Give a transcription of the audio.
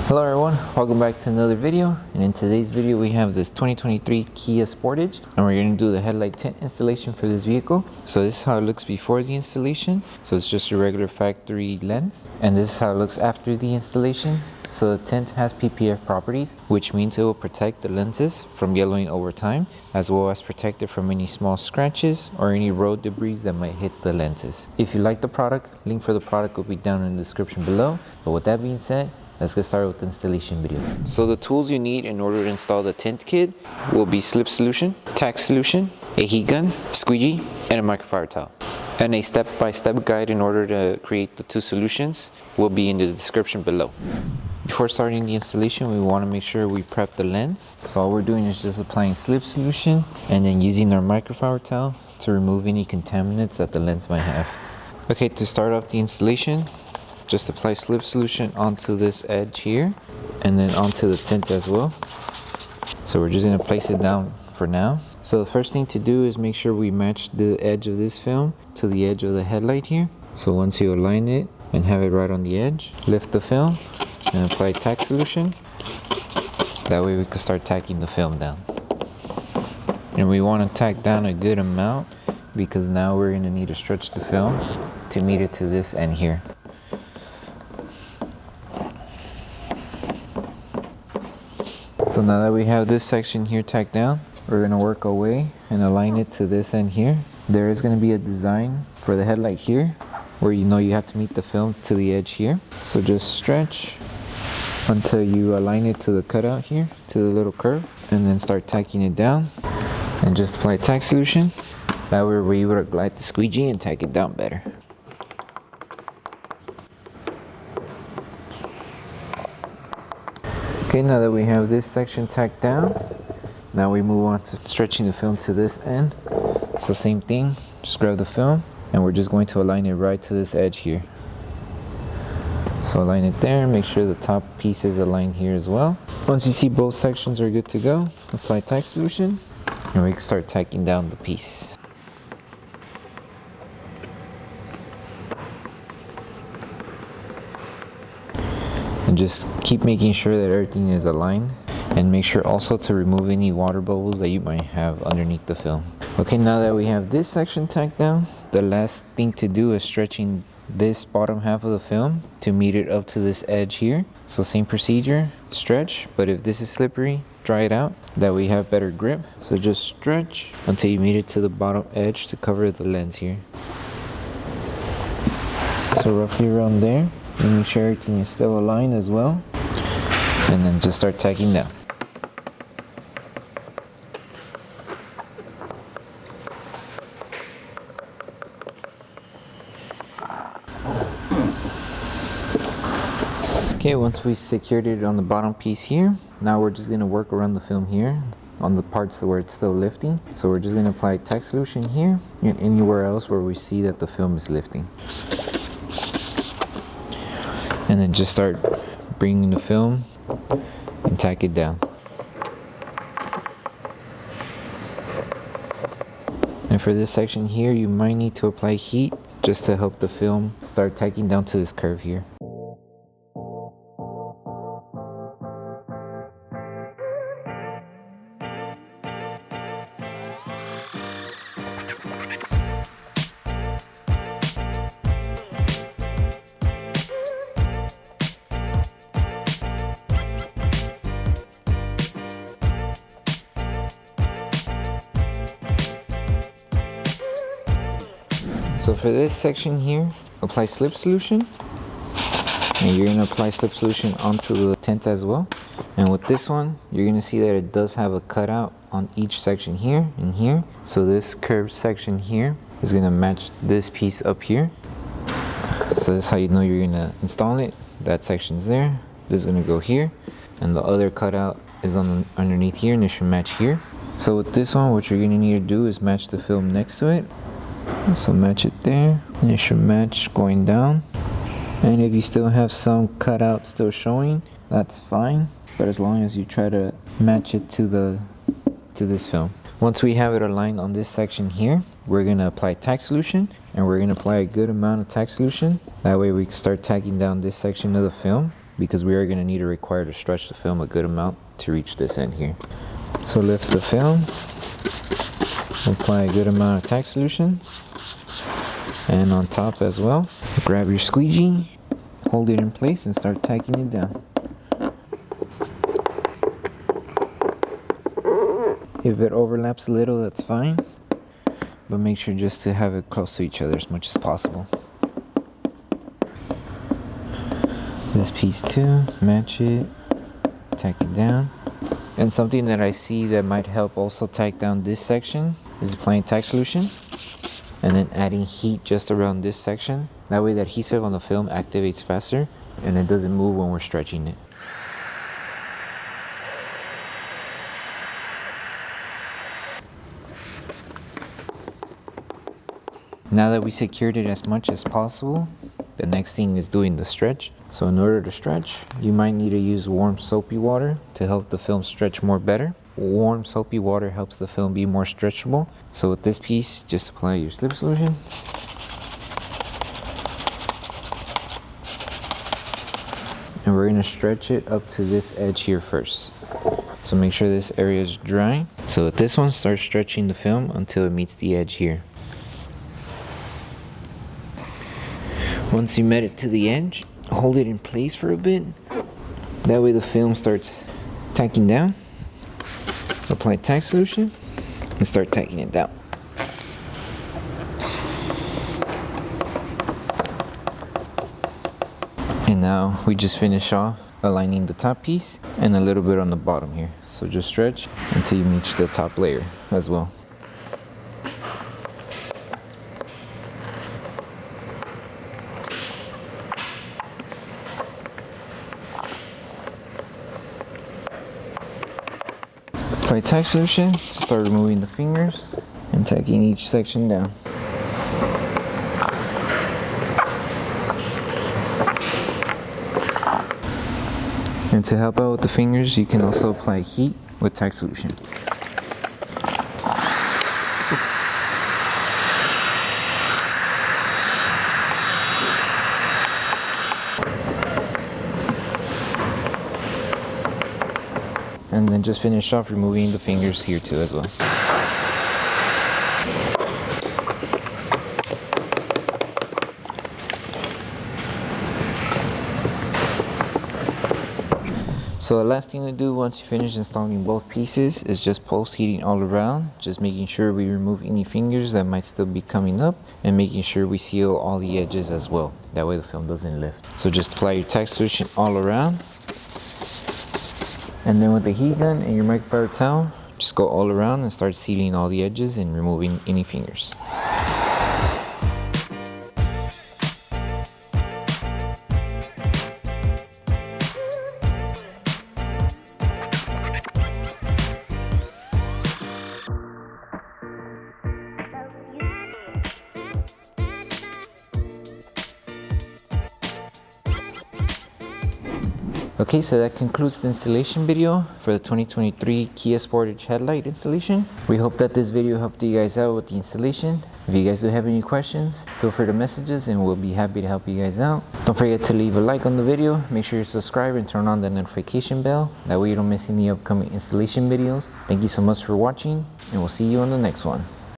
Hello everyone, welcome back to another video, and in today's video we have this 2023 Kia Sportage and we're going to do the headlight tint installation for this vehicle. So this is how it looks before the installation. So it's just a regular factory lens, and this is how it looks after the installation. So the tint has PPF properties, which means it will protect the lenses from yellowing over time, as well as protect it from any small scratches or any road debris that might hit the lenses. If you like the product, link for the product will be down in the description below. But with that being said, let's get started with the installation video. So the tools you need in order to install the tint kit will be Slip Solution, Tack Solution, a heat gun, squeegee, and a microfiber towel. And a step-by-step guide in order to create the two solutions will be in the description below. Before starting the installation, we want to make sure we prep the lens. So all we're doing is just applying Slip Solution and then using our microfiber towel to remove any contaminants that the lens might have. Okay, to start off the installation, just apply Slip Solution onto this edge here and then onto the tint as well. So we're just going to place it down for now. So the first thing to do is make sure we match the edge of this film to the edge of the headlight here. So once you align it and have it right on the edge, lift the film and apply Tack Solution. That way we can start tacking the film down. And we want to tack down a good amount because now we're going to need to stretch the film to meet it to this end here. So now that we have this section here tacked down, we're going to work our way and align it to this end here. There is going to be a design for the headlight here where you know you have to meet the film to the edge here. So just stretch until you align it to the cutout here, to the little curve, and then start tacking it down. And just apply Tack Solution. That way we're able to glide the squeegee and tack it down better. Okay, now that we have this section tacked down, now we move on to stretching the film to this end. So same thing, just grab the film and we're just going to align it right to this edge here. So align it there, make sure the top piece is aligned here as well. Once you see both sections are good to go, apply Tack Solution and we can start tacking down the piece. And just keep making sure that everything is aligned, and make sure also to remove any water bubbles that you might have underneath the film. Okay, now that we have this section tacked down, the last thing to do is stretching this bottom half of the film to meet it up to this edge here. So same procedure, stretch, but if this is slippery, dry it out, that we have better grip. So just stretch until you meet it to the bottom edge to cover the lens here. So roughly around there. And make sure everything is still aligned as well, and then just start tacking down. Okay, once we secured it on the bottom piece here, now we're just going to work around the film here on the parts where it's still lifting. So we're just going to apply Tack Solution here and anywhere else where we see that the film is lifting. And then just start bringing the film and tack it down. And for this section here, you might need to apply heat just to help the film start tacking down to this curve here. So for this section here, apply Slip Solution, and you're going to apply Slip Solution onto the tint as well. And with this one, you're going to see that it does have a cutout on each section here and here. So this curved section here is going to match this piece up here. So this is how you know you're going to install it. That section's there, this is going to go here, and the other cutout is on underneath here, and it should match here. So with this one, what you're going to need to do is match the film next to it. So match it there, and it should match going down. And if you still have some cutout still showing, that's fine, but as long as you try to match it to this film. Once we have it aligned on this section here, we're going to apply Tack Solution, and we're going to apply a good amount of Tack Solution. That way we can start tacking down this section of the film because we are going to need to require to stretch the film a good amount to reach this end here. So lift the film, apply a good amount of tack solution, and on top as well. Grab your squeegee, hold it in place, and start tacking it down. If it overlaps a little, that's fine, but make sure just to have it close to each other as much as possible. This piece too, match it, tack it down. And something that I see that might help also tack down this section is applying tack solution and then adding heat just around this section. That way the adhesive on the film activates faster and it doesn't move when we're stretching it. Now that we secured it as much as possible, the next thing is doing the stretch. So in order to stretch, you might need to use warm soapy water to help the film stretch more better. Warm soapy water helps the film be more stretchable. So with this piece, just apply your slip solution. And we're gonna stretch it up to this edge here first. So make sure this area is dry. So with this one, start stretching the film until it meets the edge here. Once you met it to the edge, hold it in place for a bit. That way the film starts tacking down. Apply tack solution and start tacking it down. And now we just finish off aligning the top piece and a little bit on the bottom here. So just stretch until you reach the top layer as well. Apply tack solution to start removing the fingers and tacking each section down. And to help out with the fingers, you can also apply heat with tack solution. And then just finish off removing the fingers here too as well. So the last thing to do once you finish installing both pieces is just post heating all around, just making sure we remove any fingers that might still be coming up and making sure we seal all the edges as well. That way the film doesn't lift. So just apply your tack solution all around. And then with the heat gun and your microfiber towel, just go all around and start sealing all the edges and removing any fingers. Okay, so that concludes the installation video for the 2023 Kia Sportage headlight installation. We hope that this video helped you guys out with the installation. If you guys do have any questions, feel free to message us and we'll be happy to help you guys out. Don't forget to leave a like on the video, make sure you subscribe and turn on the notification bell. That way you don't miss any upcoming installation videos. Thank you so much for watching and we'll see you on the next one.